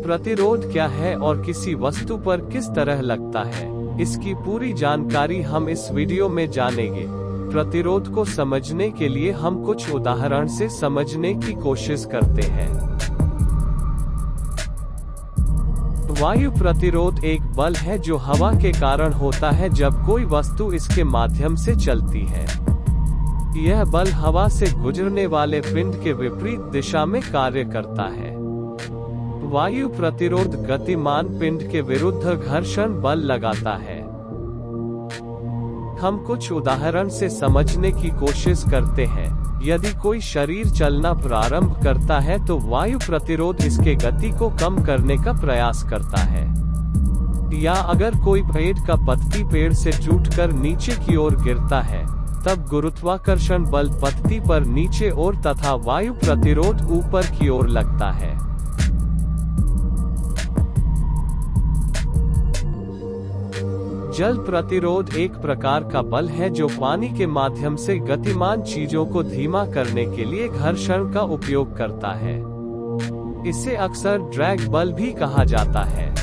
प्रतिरोध क्या है और किसी वस्तु पर किस तरह लगता है, इसकी पूरी जानकारी हम इस वीडियो में जानेंगे। प्रतिरोध को समझने के लिए हम कुछ उदाहरण से समझने की कोशिश करते हैं। वायु प्रतिरोध एक बल है जो हवा के कारण होता है जब कोई वस्तु इसके माध्यम से चलती है। यह बल हवा से गुजरने वाले पिंड के विपरीत दिशा में कार्य करता है। वायु प्रतिरोध गतिमान पिंड के विरुद्ध घर्षण बल लगाता है। हम कुछ उदाहरण से समझने की कोशिश करते हैं। यदि कोई शरीर चलना प्रारंभ करता है तो वायु प्रतिरोध इसके गति को कम करने का प्रयास करता है। या अगर कोई पेड़ का पत्ती पेड़ से टूटकर नीचे की ओर गिरता है, तब गुरुत्वाकर्षण बल पत्ती पर नीचे ओर तथा वायु प्रतिरोध ऊपर की ओर लगता है। जल प्रतिरोध एक प्रकार का बल है जो पानी के माध्यम से गतिमान चीजों को धीमा करने के लिए घर्षण का उपयोग करता है। इसे अक्सर ड्रैग बल भी कहा जाता है।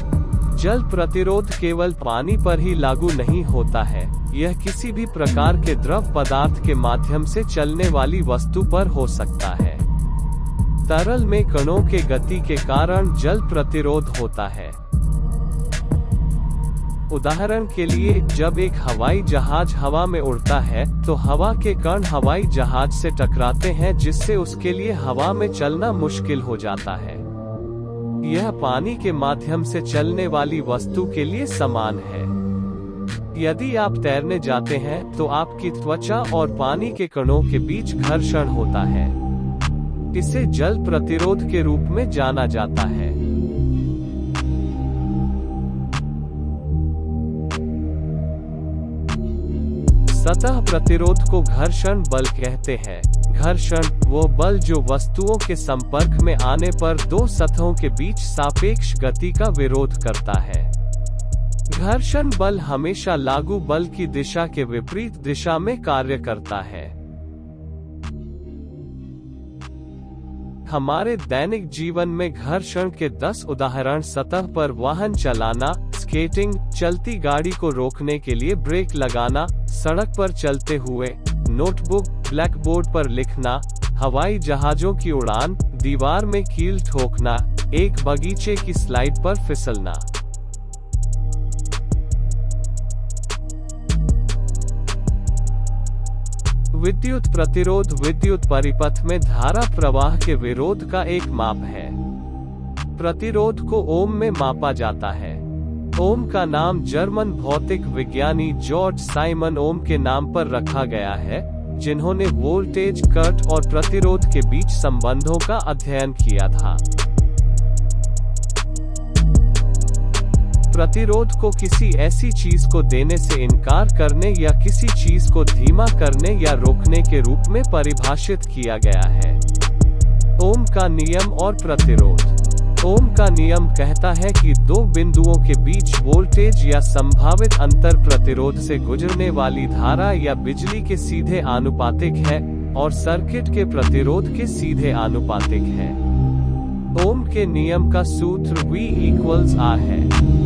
जल प्रतिरोध केवल पानी पर ही लागू नहीं होता है, यह किसी भी प्रकार के द्रव पदार्थ के माध्यम से चलने वाली वस्तु पर हो सकता है। तरल में कणों के गति के कारण जल प्रतिरोध होता है। उदाहरण के लिए, जब एक हवाई जहाज हवा में उड़ता है तो हवा के कण हवाई जहाज से टकराते हैं, जिससे उसके लिए हवा में चलना मुश्किल हो जाता है। यह पानी के माध्यम से चलने वाली वस्तु के लिए समान है। यदि आप तैरने जाते हैं तो आपकी त्वचा और पानी के कणों के बीच घर्षण होता है। इसे जल प्रतिरोध के रूप में जाना जाता है। सतह प्रतिरोध को घर्षण बल कहते हैं। घर्षण वो बल जो वस्तुओं के संपर्क में आने पर दो सतहों के बीच सापेक्ष गति का विरोध करता है। घर्षण बल हमेशा लागू बल की दिशा के विपरीत दिशा में कार्य करता है। हमारे दैनिक जीवन में घर्षण के 10 उदाहरण सतह पर वाहन चलाना, स्केटिंग, चलती गाड़ी को रोकने के लिए ब्रेक लगाना, सड़क पर चलते हुए, नोटबुक, ब्लैकबोर्ड पर लिखना, हवाई जहाजों की उड़ान, दीवार में कील ठोकना, एक बगीचे की स्लाइड पर फिसलना। विद्युत प्रतिरोध विद्युत परिपथ में धारा प्रवाह के विरोध का एक माप है। प्रतिरोध को ओम में मापा जाता है। ओम का नाम जर्मन भौतिक विज्ञानी जॉर्ज साइमन ओम के नाम पर रखा गया है, जिन्होंने वोल्टेज, करंट और प्रतिरोध के बीच संबंधों का अध्ययन किया था। प्रतिरोध को किसी ऐसी चीज को देने से इनकार करने या किसी चीज को धीमा करने या रोकने के रूप में परिभाषित किया गया है। ओम का नियम और प्रतिरोध। ओम का नियम कहता है कि दो बिंदुओं के बीच वोल्टेज या संभावित अंतर प्रतिरोध से गुजरने वाली धारा या बिजली के सीधे आनुपातिक है और सर्किट के प्रतिरोध के सीधे आनुपातिक है। ओम के नियम का सूत्र V = R है।